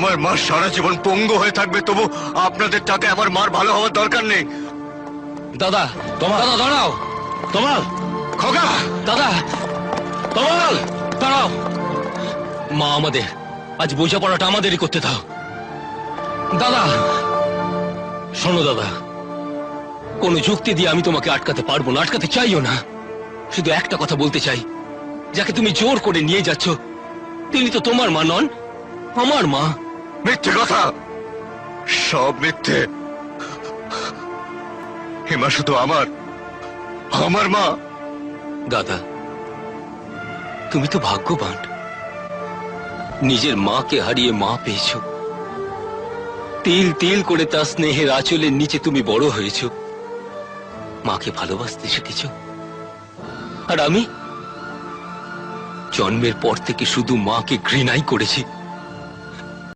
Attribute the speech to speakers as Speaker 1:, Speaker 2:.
Speaker 1: আমার মা সারা জীবন পঙ্গু হয়ে থাকবে, তবু আপনাদের টাকা আমার মার ভালো হওয়ার দরকার নেই।
Speaker 2: দাদা, দাদা দাঁড়াও।
Speaker 1: তোমাল, খোকা,
Speaker 2: দাদা, তমাল, দাঁড়াও। মা আমাদের, আজ বোঝাপড়াটা আমাদেরই করতে দাও। দাদা শোনো দাদা, কোন যুক্তি দিয়ে আমি তোমাকে আটকাতে পারবো না, আটকাতে চাইও না। শুধু একটা কথা বলতে চাই, যাকে তুমি জোর করে নিয়ে যাচ্ছ তিনি তো তোমার মা নন, আমার মা।
Speaker 1: মিথ্যে কথা, সব মিথ্যে। হিমা শুধু আমার মা।
Speaker 2: দাদা তুমি তো ভাগ্যবান, নিজের মাকে হারিয়ে মা পেয়েছ। তিল তিল করে তার স্নেহের আঁচলের নিচে তুমি বড় হয়েছ, মাকে ভালোবাসতে শিখেছ। আর আমি জন্মের পর থেকে শুধু মাকে ঘৃণাই করেছি।